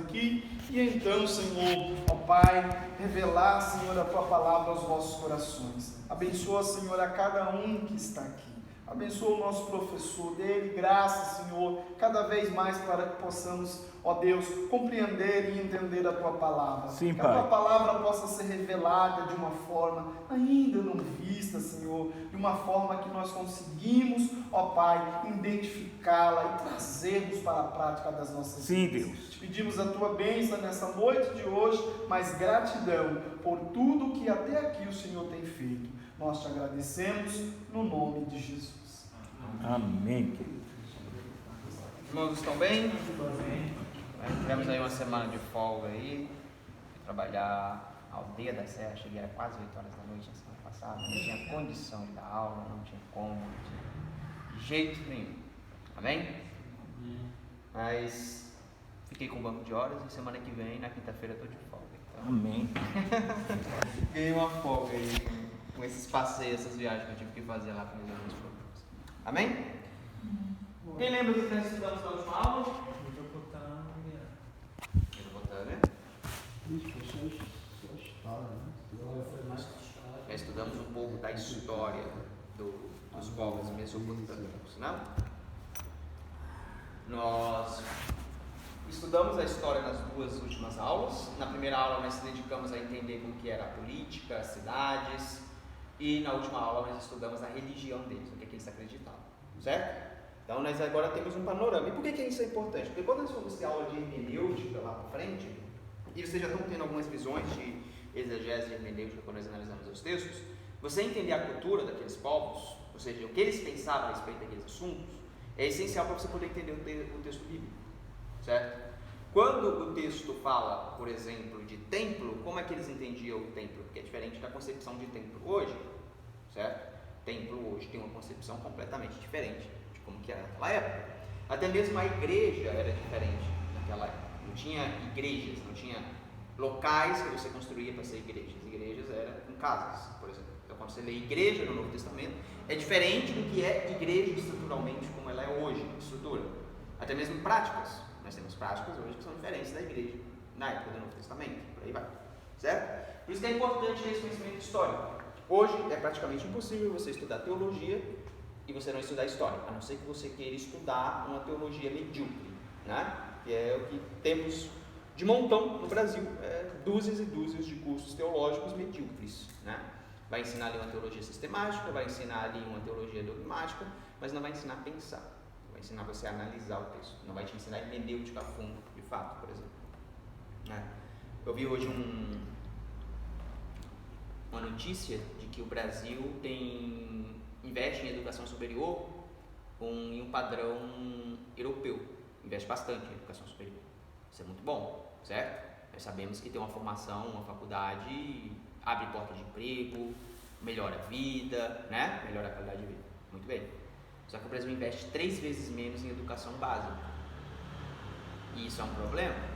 aqui e então, Senhor, ó Pai, revelar, Senhor, a Tua palavra aos nossos corações. Abençoa, Senhor, a cada um que está aqui. Abençoa o nosso professor, dele graça, Senhor, cada vez mais para que possamos, ó Deus, compreender e entender a Tua palavra. Sim, que Pai. a Tua palavra possa ser revelada de uma forma ainda não vista, Senhor, de uma forma que nós conseguimos, ó Pai, identificá-la e trazermos para a prática das nossas vidas. Deus. Te pedimos a Tua bênção nessa noite de hoje, mas gratidão por tudo que até aqui o Senhor tem feito. Nós te agradecemos no nome de Jesus. Amém, querido. Irmãos, estão bem? Tivemos aí uma semana de folga aí, trabalhar a Aldeia da Serra, cheguei a quase 8 horas da noite na semana passada, não tinha condição de dar aula, não tinha como, não tinha de jeito nenhum, amém? Mas fiquei com um banco de horas e semana que vem, na quinta-feira, estou de folga. Então, Amém. ganhei uma folga aí com esses passeios, essas viagens que eu tive que fazer lá para resolver os problemas. Amém? Quem lembra do que nós estudamos na última aula? Mesopotâmia. Já estudamos um pouco da história dos povos mesopotâmicos, não? Nós estudamos a história nas duas últimas aulas. Na primeira aula nós nos dedicamos a entender como que era a política, as cidades, e na última aula nós estudamos a religião deles, o que eles acreditavam, certo? Então nós agora temos um panorama. E por que isso é importante? Porque quando nós formos ter aula de hermenêutica lá para frente, e vocês já estão tendo algumas visões de exegese e hermenêutica quando nós analisamos os textos, você entender a cultura daqueles povos, ou seja, o que eles pensavam a respeito daqueles assuntos, é essencial para você poder entender o texto bíblico, certo? Quando o texto fala, por exemplo, de templo, como é que eles entendiam o templo? Porque é diferente da concepção de templo hoje, certo? Templo hoje tem uma concepção completamente diferente de como que era naquela época. Até mesmo a igreja era diferente naquela época. Não tinha igrejas, não tinha locais que você construía para ser igrejas. Igrejas eram em casas, por exemplo. Então, quando você lê igreja no Novo Testamento, é diferente do que é igreja estruturalmente, como ela é hoje, estrutura. Até mesmo práticas. Nós temos práticas hoje que são diferentes da igreja na época do Novo Testamento, por aí vai, certo? Por isso que é importante esse conhecimento histórico. Hoje é praticamente impossível você estudar teologia e você não estudar história, a não ser que você queira estudar uma teologia medíocre, né? Que é o que temos de montão no Brasil, dúzias e dúzias de cursos teológicos medíocres, né? Vai ensinar ali uma teologia sistemática, vai ensinar ali uma teologia dogmática, mas não vai ensinar a pensar, vai ensinar você a analisar o texto, não vai te ensinar hermenêutica a fundo, de fato, por exemplo, né? Eu vi hoje uma notícia de que o Brasil investe em educação superior em um padrão europeu, investe bastante em educação superior, isso é muito bom, certo? Nós sabemos que ter uma formação, uma faculdade abre porta de emprego, melhora a vida, né? Melhora a qualidade de vida, muito bem. Só que o Brasil investe 3 vezes menos em educação básica, e isso é um problema.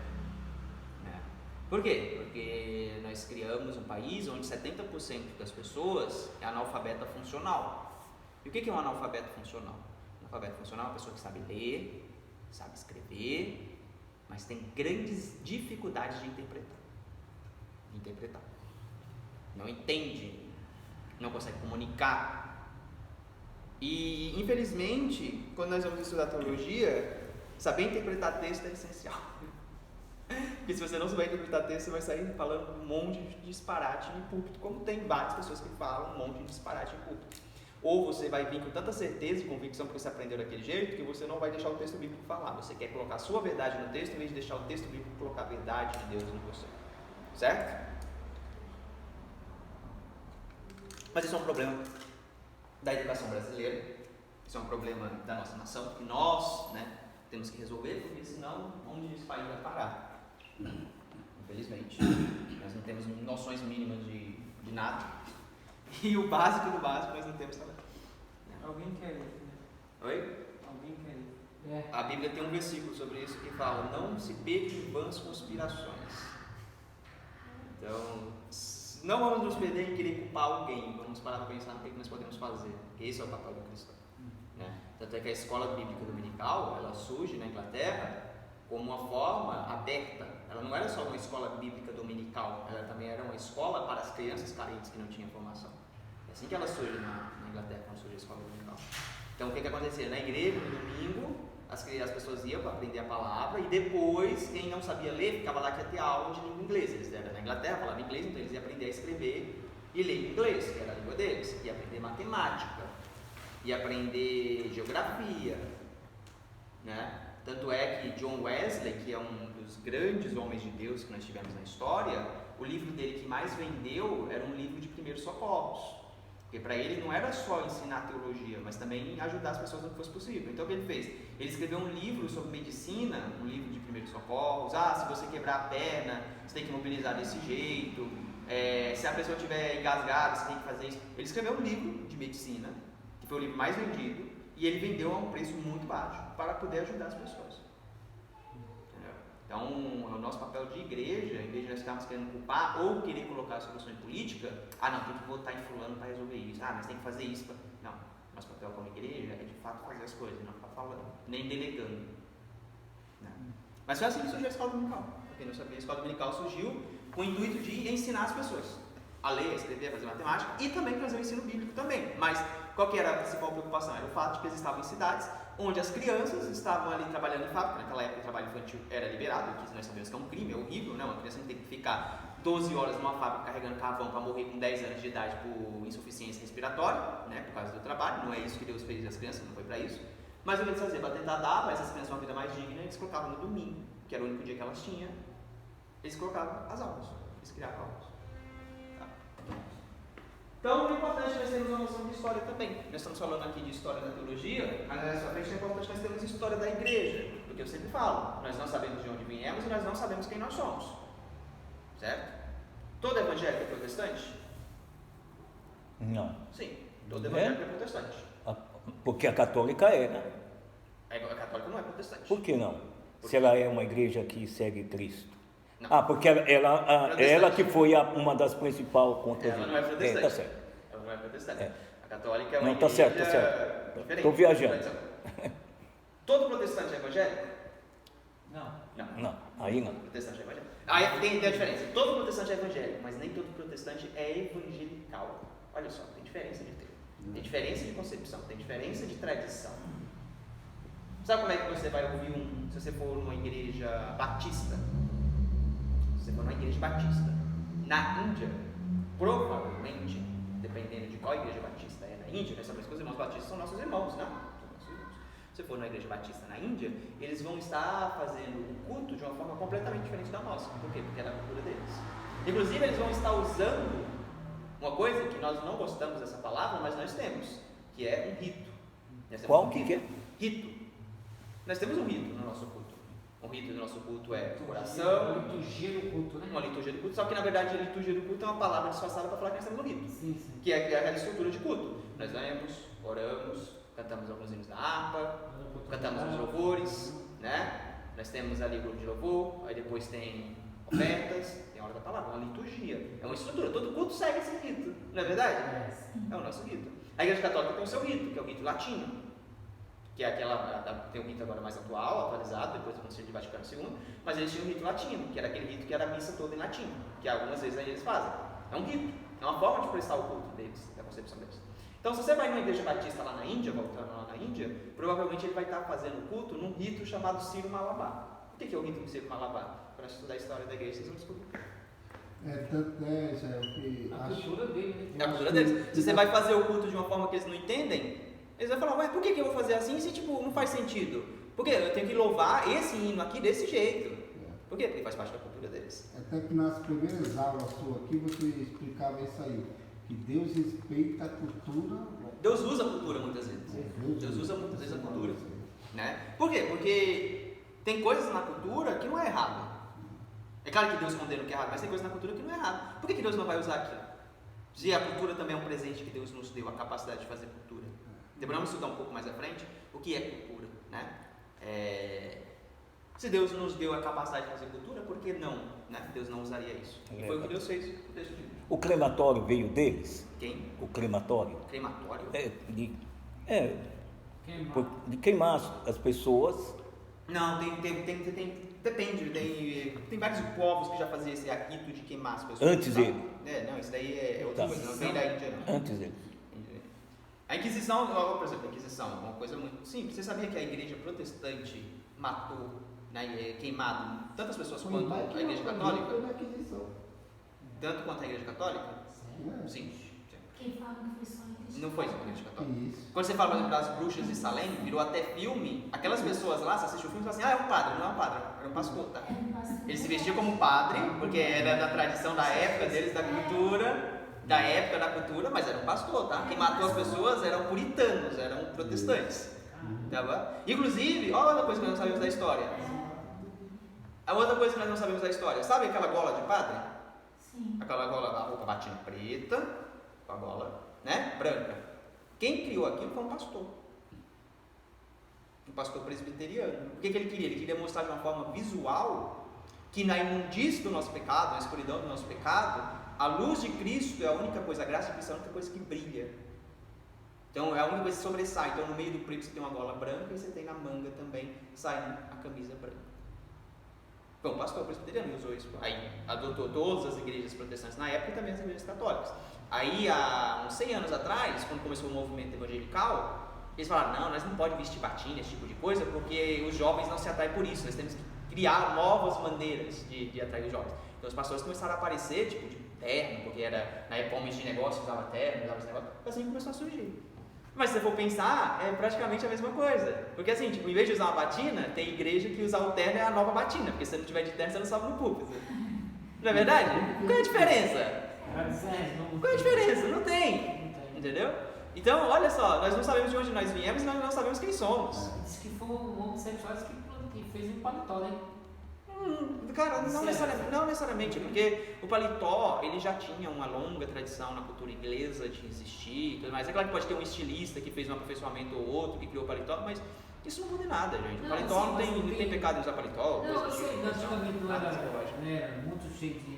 Por quê? Porque nós criamos um país onde 70% das pessoas é analfabeta funcional. E o que é um analfabeto funcional? Analfabeto funcional é uma pessoa que sabe ler, sabe escrever, mas tem grandes dificuldades de interpretar. Não entende, não consegue comunicar. E, infelizmente, quando nós vamos estudar teologia, saber interpretar texto é essencial. Porque se você não souber interpretar texto, você vai sair falando um monte de disparate em púlpito, como tem várias pessoas que falam um monte de disparate em púlpito. Ou você vai vir com tanta certeza e convicção porque você aprendeu daquele jeito, que você não vai deixar o texto bíblico falar. Você quer colocar a sua verdade no texto, em vez de deixar o texto bíblico colocar a verdade de Deus em você. Certo? Mas isso é um problema da educação brasileira, isso é um problema da nossa nação, que nós, né, temos que resolver, porque senão onde esse país vai parar? Infelizmente, nós não temos noções mínimas de nada, e o básico do básico nós não temos também. Alguém quer ir? Oi? Alguém quer ir? A Bíblia tem um versículo sobre isso que fala: não se perca em vãs conspirações. Então, não vamos nos perder em querer culpar alguém, vamos parar para pensar no que nós podemos fazer, porque esse é o papel do cristão, né? Tanto é que a escola bíblica dominical, ela surge na Inglaterra como uma forma aberta era só uma escola bíblica dominical, ela também era uma escola para as crianças carentes que não tinham formação. É assim que ela surge na Inglaterra, quando surge a escola dominical. Então o que acontecia? Na igreja, no domingo, as pessoas iam para aprender a palavra, e depois, quem não sabia ler, ficava lá que ia ter aula de língua inglesa. Eles eram na Inglaterra, falavam inglês, então eles iam aprender a escrever e ler inglês, que era a língua deles. Ia aprender matemática, ia aprender geografia, né? Tanto é que John Wesley, que é um dos grandes homens de Deus que nós tivemos na história, o livro dele que mais vendeu era um livro de primeiros socorros. Porque para ele não era só ensinar teologia, mas também ajudar as pessoas no que fosse possível. Então o que ele fez? Ele escreveu um livro sobre medicina, um livro de primeiros socorros. Se você quebrar a perna, você tem que mobilizar desse jeito. Se a pessoa estiver engasgada, você tem que fazer isso. Ele escreveu um livro de medicina, que foi o livro mais vendido, e ele vendeu a um preço muito baixo, para poder ajudar as pessoas. Entendeu? Então, é o nosso papel de igreja, em vez de nós ficarmos querendo culpar ou querer colocar a solução em política, não, tem que votar em fulano para resolver isso, mas tem que fazer isso. Não, nosso papel como igreja é de fato fazer as coisas, não ficar falando, nem delegando. Né? Mas foi assim que surgiu a escola dominical. Para quem não sabia, a escola dominical surgiu com o intuito de ensinar as pessoas a ler, a escrever, a fazer matemática e também fazer o ensino bíblico também. Mas qual que era a principal preocupação? Era o fato de que eles estavam em cidades onde as crianças estavam ali trabalhando em fábrica. Naquela época o trabalho infantil era liberado, que nós sabemos que é um crime, é horrível, né? Uma criança não tem que ficar 12 horas numa fábrica carregando carvão para morrer com 10 anos de idade por insuficiência respiratória, né? Por causa do trabalho. Não é isso que Deus fez das crianças, não foi para isso. Mas o que eles faziam para tentar dar para essas crianças uma vida mais digna, eles colocavam no domingo, que era o único dia que elas tinham, eles colocavam as aulas, eles criavam aulas. Então, é importante nós termos uma noção de história também. Nós estamos falando aqui de história da teologia, mas nessa frente é importante nós termos história da igreja, porque eu sempre falo, nós não sabemos de onde viemos e nós não sabemos quem nós somos. Certo? Todo evangélico é protestante? Não. Sim, todo evangélico é protestante. Porque a católica é, né? A católica não é protestante. Por que não? Se ela é uma igreja que segue Cristo. Não. Porque ela que foi uma das principais contas. Ela não é protestante. Tá certo. Ela não é protestante. A católica é uma não, tá igreja certo. diferente. Estou viajando. Todo protestante é evangélico? Não, aí não. Protestante é evangélico. Aí tem a diferença. Todo protestante é evangélico, mas nem todo protestante é evangelical. Olha só, tem diferença de termo. Tem diferença de concepção, tem diferença de tradição. Sabe como é que você vai ouvir se você for numa igreja batista? Se você for numa igreja batista, na Índia, provavelmente, dependendo de qual igreja batista é na Índia, nós sabemos que os irmãos batistas são nossos irmãos, né? São nossos irmãos. Se você for numa igreja batista na Índia, eles vão estar fazendo o culto de uma forma completamente diferente da nossa. Por quê? Porque é da cultura deles. Inclusive, eles vão estar usando uma coisa que nós não gostamos dessa palavra, mas nós temos, que é um rito. Qual que é? Rito. Nós temos um rito no nosso culto. O rito do nosso culto é oração. Uma liturgia do culto, né? Uma liturgia do culto, só que na verdade a liturgia do culto é uma palavra disfarçada para falar que nós temos um rito. Sim. Que é aquela estrutura de culto. Nós lemos, oramos, cantamos alguns hinos da harpa, cantamos os louvores, né? Nós temos ali o grupo de louvor, aí depois tem ofertas, tem a hora da palavra, uma liturgia. É uma estrutura, todo culto segue esse rito, não é verdade? É o nosso rito. A Igreja Católica tem o seu rito, que é o rito latino. Que é tem um rito agora mais atualizado, depois do Concílio de Vaticano II, mas eles tinham um rito latino, que era aquele rito que era a missa toda em latim, que algumas vezes aí eles fazem. É um rito, é uma forma de prestar o culto deles, da concepção deles. Então, se você vai numa igreja batista lá na Índia, voltando lá na Índia, provavelmente ele vai estar fazendo o culto num rito chamado Ciro Malabar. O que é o rito do Ciro Malabar? Para estudar a história da igreja, vocês vão descobrir. A cultura dele, né? É a cultura deles. Se você vai fazer o culto de uma forma que eles não entendem, eles vão falar, por que eu vou fazer assim se não faz sentido? Porque eu tenho que louvar esse hino aqui desse jeito. Por quê? Porque faz parte da cultura deles. Até que nas primeiras aulas suas aqui você explicava isso aí, que Deus respeita a cultura. Deus usa a cultura muitas vezes. Deus usa muitas vezes a cultura. Né? Por quê? Porque tem coisas na cultura que não é errado. É claro que Deus condena o que é errado, mas tem coisas na cultura que não é errado. Por que Deus não vai usar aquilo? Se a cultura também é um presente que Deus nos deu, a capacidade de fazer cultura. Devemos estudar um pouco mais à frente o que é cultura, né? Se Deus nos deu a capacidade de fazer cultura, por que não? Né? Deus não usaria isso. E foi o que Deus fez. O crematório veio deles? Quem? O crematório? Crematório? De queimar as pessoas. Não, tem Depende, tem vários povos que já faziam esse rito de queimar as pessoas. Antes sabe? dele. Não, isso daí é outra Tá. coisa, não vem da Índia não. Antes dele. A Inquisição, por exemplo, a Inquisição é uma coisa muito simples. Você sabia que a igreja protestante matou, né, queimado tantas pessoas quanto a igreja católica? Foi na Inquisição. Tanto quanto a igreja católica? Sério? Sim. Quem fala que foi só a igreja? Não foi só a igreja católica. Isso. Quando você fala, por exemplo, das bruxas de Salem, virou até filme. Aquelas pessoas lá, você assistiu o filme e fala assim, é um padre. Não é um padre, era um pastor, tá? Era um pastor. Ele se vestia como padre, porque era da tradição da época deles, da cultura, mas era um pastor, tá? Quem matou as pessoas eram puritanos, eram protestantes. Tá bom? Inclusive, olha outra coisa que nós não sabemos da história. A outra coisa que nós não sabemos da história, sabe aquela gola de padre? Sim. Aquela gola, a roupa batina preta, com a gola, né? Branca. Quem criou aquilo foi um pastor. Um pastor presbiteriano. O que ele queria? Ele queria mostrar de uma forma visual que na imundície do nosso pecado, na escuridão do nosso pecado, a luz de Cristo é a única coisa, a graça de Cristo é a única coisa que brilha. Então é a única coisa que sobressai. Então no meio do preto você tem uma gola branca e você tem na manga também saindo a camisa branca. Foi um pastor presbiteriano que usou isso. Aí adotou todas as igrejas protestantes na época e também as igrejas católicas. Aí há uns 100 anos atrás, quando começou o movimento evangelical, eles falaram, não, nós não podemos vestir batina, esse tipo de coisa, porque os jovens não se atraem por isso, nós temos que criar novas maneiras de atrair os jovens. Então os pastores começaram a aparecer, tipo, de terno, porque era, na época, homens de negócio usavam terno, usavam esse negócio, e assim começou a surgir. Mas se você for pensar, é praticamente a mesma coisa. Porque assim, tipo, em vez de usar uma batina, tem igreja que usar o terno é a nova batina, porque se você não tiver de terno, você não sobe no púlpito. Não é verdade? Qual é a diferença? Qual é a diferença? Não tem. Entendeu? Então, olha só, nós não sabemos de onde nós viemos e nós não sabemos quem somos. Diz que foi um homossexual que fez um paletó, né? Cara, não necessariamente, porque o paletó, ele já tinha uma longa tradição na cultura inglesa de existir e tudo mais. É claro que pode ter um estilista que fez um aperfeiçoamento ou outro, que criou o paletó, mas isso não muda em nada, gente. O paletó Sim, não tem pecado em usar paletó. Não, eu sei, coisa antigamente não nada era, psicológico. né, muito cheio de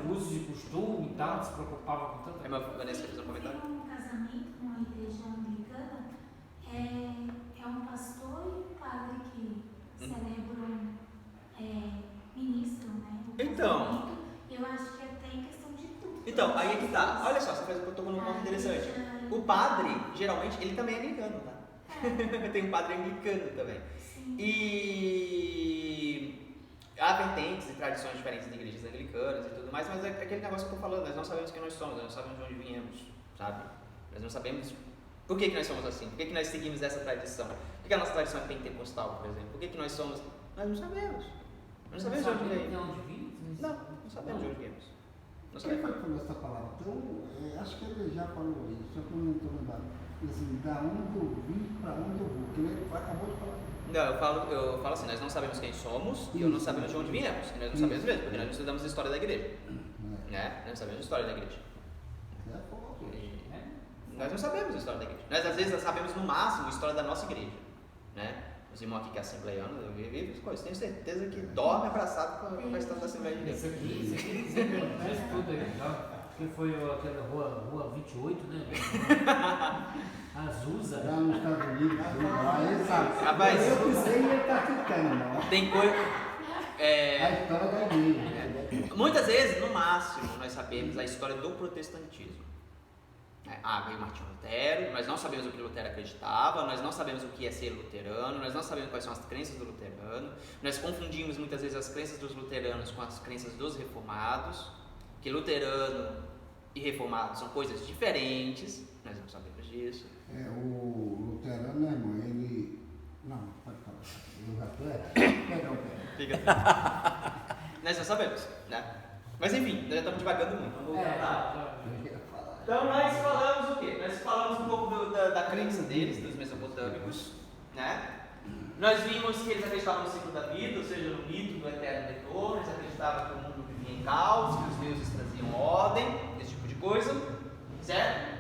usos de costume e tal, não se preocupava com tanta É, mas Vanessa, fez um comentário? Tem um casamento numa igreja anglicana, é um pastor e um padre que celebram, ministram, né? o Então. casamento. Eu acho que até em questão de tudo. Então, aí é que tá. Olha só, você tocou num ponto interessante. O padre, geralmente, ele também é anglicano, tá? Tem um padre anglicano também. Sim. E há vertentes e tradições diferentes de igrejas anglicanas e tudo mais, mas é aquele negócio que eu tô falando, nós não sabemos quem nós somos, nós não sabemos de onde viemos, sabe? Nós não sabemos por que nós somos assim, por que nós seguimos essa tradição, por que a nossa tradição é pentecostal, por exemplo, por que nós somos... Nós não sabemos. Nós não sabemos de onde viemos. Não sabemos de onde viemos. Não Quem sabemos. foi que falou essa palavra? Então, acho que ele já falou isso, só que eu não estou lembrando. Assim, da onde eu vim para onde eu vou, que ele acabou de falar. Não, eu falo assim, nós não sabemos quem somos e não sabemos de onde viemos. E nós não sabemos mesmo, porque nós não estudamos a história da igreja. Né? Nós não sabemos a história da igreja. Nós não sabemos a história da igreja. Nós às vezes sabemos no máximo a história da nossa igreja. Né? Os irmãos aqui que é assembleiano, eu vivo as coisas. Tenho certeza que dorme abraçado com a história da Assembleia de Deus. Isso aqui fez tudo aí, tá? Que foi aquela rua 28, né? Azusa. Lá nos Estados Unidos, lá ele sabe. Rapaz, eu não sei ele está citando, não. tem coisa. A história da igreja. Muitas vezes, no máximo, nós sabemos a história do protestantismo. Veio Martinho Lutero, nós não sabemos o que Lutero acreditava, nós não sabemos o que é ser luterano, nós não sabemos quais são as crenças do luterano, nós confundimos muitas vezes as crenças dos luteranos com as crenças dos reformados, que luterano e reformado são coisas diferentes, nós não sabemos disso. O luterano, né, irmão? Ele. Não, pode falar. Eu já tô. Perdão. Nós não sabemos, né? Mas enfim, nós já estamos divagando muito, vamos voltar lá. Então nós falamos o quê? Nós falamos um pouco da crença deles, dos mesopotâmicos, né? Nós vimos que eles acreditavam no ciclo da vida, ou seja, no mito do eterno retorno, eles acreditavam que o mundo vivia em caos, que os deuses traziam ordem, esse tipo de coisa, certo?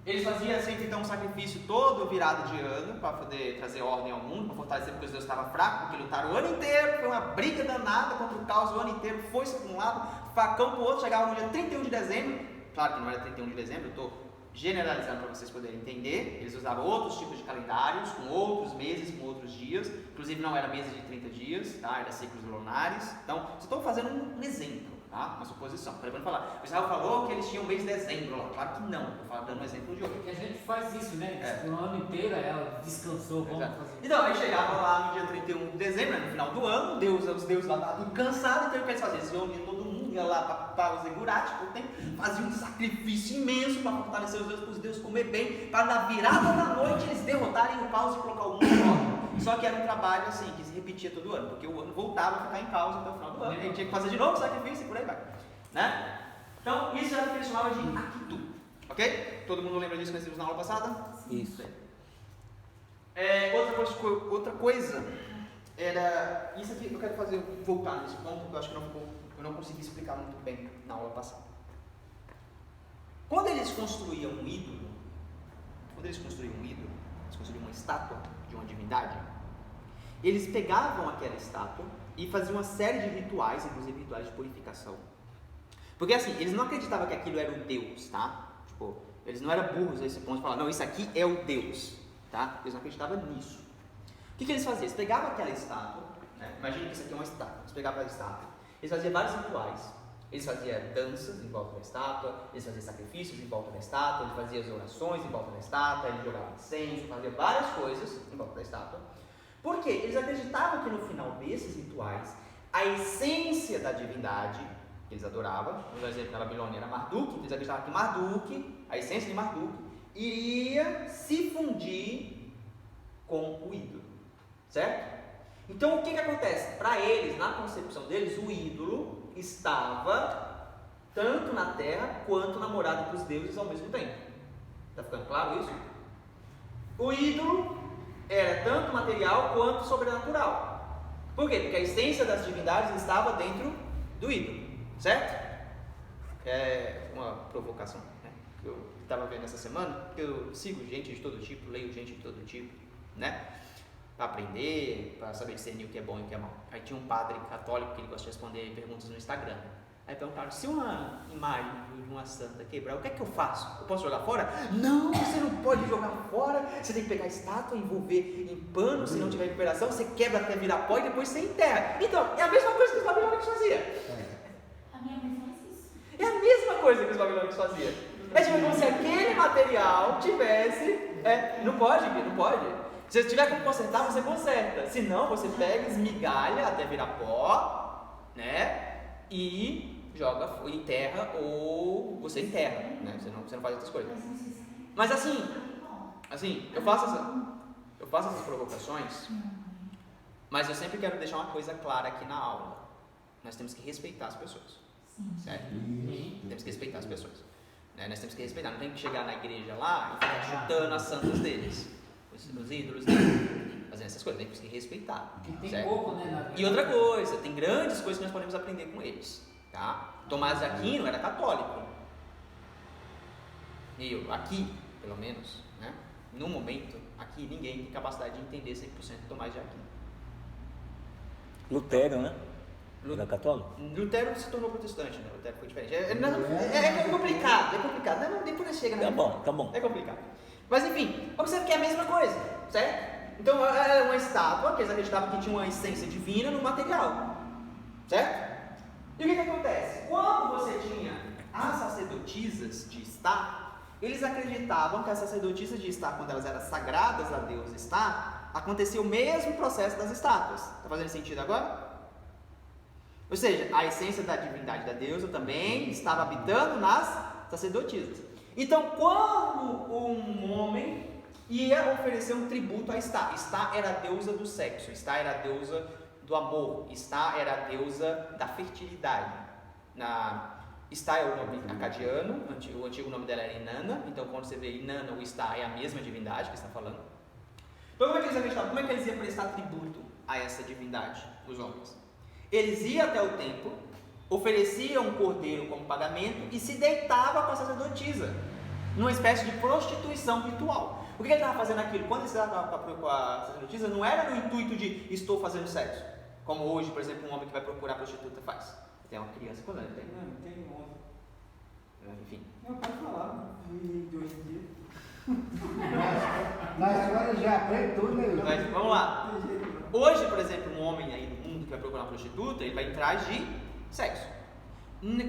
Eles faziam sempre então um sacrifício todo virado de ano para poder trazer ordem ao mundo, para fortalecer porque os deuses estavam fracos, porque lutaram o ano inteiro, foi uma briga danada contra o caos o ano inteiro, foi-se para um lado, facão para o outro, chegava no dia 31 de dezembro, claro que não era 31 de dezembro, eu estou generalizando para vocês poderem entender, eles usavam outros tipos de calendários, com outros meses, com outros dias, inclusive não era meses de 30 dias, tá? Era ciclos lunares. Então, só estou fazendo um exemplo, tá? Uma suposição. Para falar, o Israel falou que eles tinham o mês de dezembro lá, claro que não, estou dando um exemplo de outro. Porque a gente faz isso, né? No ano inteiro ela descansou, vamos Exato. fazer. Então, aí chegava lá no dia 31 de dezembro, no final do ano, os deuses lá estavam cansados, então o que eles faziam? Eles reuniam todo mundo, ia lá para os Egurats, faziam um sacrifício imenso para fortalecer os deuses, para os deuses comer bem, para na virada da noite eles derrotarem o caos e colocar o mundo em ordem. Só que era um trabalho assim, que se repetia todo ano, porque o ano voltava a ficar em caos até o final do ano, a gente tinha que fazer de novo o sacrifício e por aí vai. Né? Então, isso era o que eles chamavam de Akitu. Ok? Todo mundo lembra disso que nós vimos na aula passada? Isso. Outra coisa era. Isso aqui eu quero voltar nesse ponto, porque eu acho que eu não consegui explicar muito bem na aula passada. Quando eles construíam um ídolo, eles construíam uma estátua de uma divindade, eles pegavam aquela estátua e faziam uma série de rituais, inclusive rituais de purificação. Porque assim, eles não acreditavam que aquilo era o Deus, tá? Tipo, eles não eram burros a esse ponto de falar, não, isso aqui é o Deus, tá? Eles não acreditavam nisso. O que eles faziam? Eles pegavam aquela estátua, né? Imagina que isso aqui é uma estátua, eles pegavam a estátua, eles faziam vários rituais, eles faziam danças em volta da estátua, eles faziam sacrifícios em volta da estátua, eles faziam as orações em volta da estátua, eles jogavam incenso, faziam várias coisas em volta da estátua. Por quê? Eles acreditavam que no final desses rituais, a essência da divindade que eles adoravam, por exemplo, na Babilônia era Marduk, eles acreditavam que Marduk, a essência de Marduk, iria se fundir com o ídolo, certo? Então o que acontece? Para eles, na concepção deles, o ídolo estava tanto na terra quanto na morada dos deuses ao mesmo tempo. Está ficando claro isso? O ídolo era tanto material quanto sobrenatural. Por quê? Porque a essência das divindades estava dentro do ídolo, certo? É uma provocação, né? Que eu estava vendo essa semana, porque eu sigo gente de todo tipo, leio gente de todo tipo, né? Para aprender, para saber discernir o que é bom e o que é mal. Aí tinha um padre católico que ele gosta de responder perguntas no Instagram. Aí perguntaram, se uma imagem de uma santa quebrar, o que é que eu faço? Eu posso jogar fora? Não, você não pode jogar fora, você tem que pegar a estátua, envolver em pano, se não tiver recuperação, você quebra até virar pó e depois você enterra. Então, é a mesma coisa que os babilônicos faziam. A minha mãe faz isso. É a mesma coisa que os babilônicos faziam. É tipo como se aquele material tivesse... não pode. Se você tiver como consertar, você conserta. Se não, você pega, esmigalha até virar pó, né? E joga, enterra, ou você enterra, né? Você não faz outras coisas. Mas assim, eu faço essas provocações, mas eu sempre quero deixar uma coisa clara aqui na aula. Nós temos que respeitar as pessoas, certo? Temos que respeitar as pessoas, né? Nós temos que respeitar, não tem que chegar na igreja lá e ficar chutando as santas deles, os ídolos deles, fazendo essas coisas. Temos que respeitar, tem certo? pouco, né? E outra coisa, tem grandes coisas que nós podemos aprender com eles, tá? Tomás de Aquino era católico, e eu, aqui, pelo menos, né? No momento, aqui ninguém tem capacidade de entender 100% de Tomás de Aquino. Lutero, né? Era católico? Lutero se tornou protestante, né? Lutero foi diferente. É complicado. Não, depois chega, né? Tá bom. É complicado. Mas enfim, observe que é a mesma coisa, certo? Então era uma estátua que eles acreditavam que tinha uma essência divina no material, certo? E o que acontece? Quando você tinha as sacerdotisas de estar, eles acreditavam que as sacerdotisas de estar, quando elas eram sagradas a Deus estar, acontecia o mesmo processo das estátuas. Está fazendo sentido agora? Ou seja, a essência da divindade da deusa também estava habitando nas sacerdotisas. Então, quando um homem ia oferecer um tributo a Istá, Istá era a deusa do sexo, Istá era a deusa do amor, Istá era a deusa da fertilidade. Istá é o nome acadiano, o antigo nome dela era Inanna, então quando você vê Inanna ou Istá é a mesma divindade que está falando. Então como é que eles acreditavam? Como é que eles iam prestar tributo a essa divindade, os homens? Eles iam até o templo, ofereciam um cordeiro como pagamento e se deitavam com a sacerdotisa, numa espécie de prostituição ritual. Por que ele estava fazendo aquilo? Quando ele se deitava com a sacerdotisa, não era no intuito de estou fazendo sexo, como hoje, por exemplo, um homem que vai procurar prostituta faz. Tem uma criança, quando ele tem? Não, tem 11. enfim. Não, pode falar, de hoje em dia. Mas agora já aprende tudo, né? Mas, vamos lá. Não tem jeito, não. Hoje, por exemplo, um homem aí no mundo que vai procurar uma prostituta, ele vai atrás de sexo.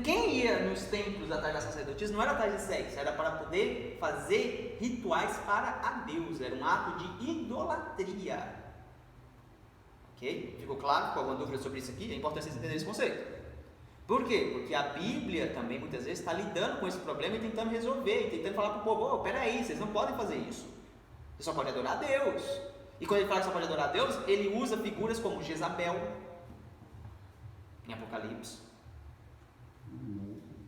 Quem ia nos templos atrás da sacerdotisa não era atrás de sexo, era para poder fazer rituais para a Deus, era um ato de idolatria. Ok? Ficou claro? Ficou alguma dúvida sobre isso aqui? É importante vocês entenderem esse conceito. Por quê? Porque a Bíblia também muitas vezes está lidando com esse problema e tentando resolver, e tentando falar para o povo: peraí, vocês não podem fazer isso, você só pode adorar a Deus. E quando ele fala que só pode adorar a Deus, ele usa figuras como Jezabel em Apocalipse.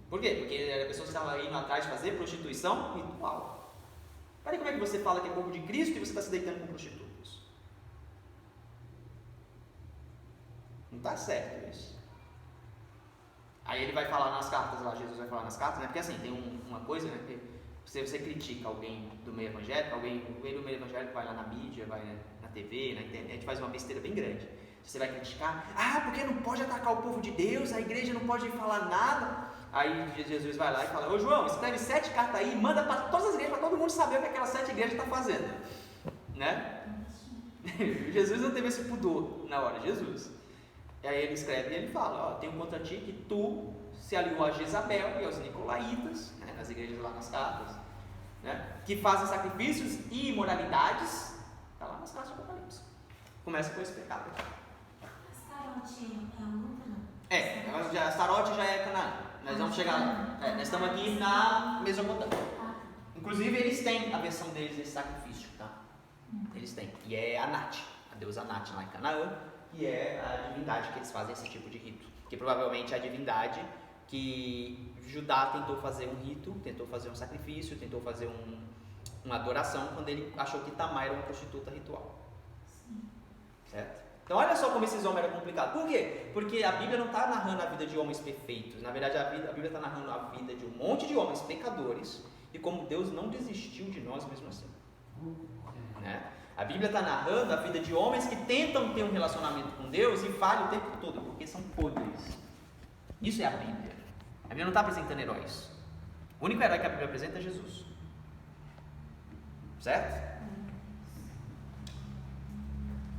Por quê? Porque era a pessoa que estava indo atrás de fazer prostituição ritual. Peraí, como é que você fala que é corpo de Cristo e você está se deitando com prostitutas? Não está certo isso. Aí ele vai falar nas cartas lá, Jesus vai falar nas cartas, né? Porque assim, tem uma coisa, né? Que você critica alguém do meio evangélico, alguém do meio evangélico vai lá na mídia, vai na TV, na internet, faz uma besteira bem grande. Você vai criticar: porque não pode atacar o povo de Deus, a igreja não pode falar nada. Aí Jesus vai lá e fala: ô João, escreve 7 cartas aí, manda para todas as igrejas, para todo mundo saber o que aquelas 7 igrejas estão fazendo, né? Jesus não teve esse pudor na hora, Jesus. E aí ele escreve e ele fala: tenho contra ti que tu se aliou a Jezabel e aos Nicolaitas, né, nas igrejas lá nas cartas, né, que fazem sacrifícios e imoralidades. Está lá nas cartas do Apocalipse. Começa com esse pecado. Astarote é a luta, não? Astarote já é Canaã. Nós vamos chegar lá. Nós estamos aqui na Mesopotâmia. Inclusive eles têm a versão deles desse sacrifício, tá? Eles têm. E é Anat, a deusa Anat lá em Canaã, que é a divindade que eles fazem esse tipo de rito. Que provavelmente é a divindade que Judá tentou fazer um rito, tentou fazer um sacrifício, tentou fazer uma adoração quando ele achou que Tamar era uma prostituta ritual. Certo? Então olha só como esses homens eram complicados. Por quê? Porque a Bíblia não está narrando a vida de homens perfeitos. Na verdade, a Bíblia está narrando a vida de um monte de homens pecadores e como Deus não desistiu de nós mesmo assim. Né? A Bíblia está narrando a vida de homens que tentam ter um relacionamento com Deus e falham o tempo todo, porque são podres. Isso é a Bíblia. A Bíblia não está apresentando heróis. O único herói que a Bíblia apresenta é Jesus. Certo?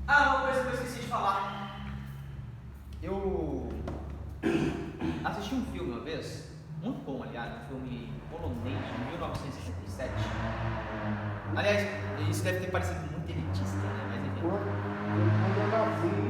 Uma coisa que eu esqueci de falar. Eu assisti um filme uma vez, muito bom, aliás, um filme polonês de 1967. Aliás, isso deve ter parecido muito elitista, né? Mas enfim. Quando eu nasci,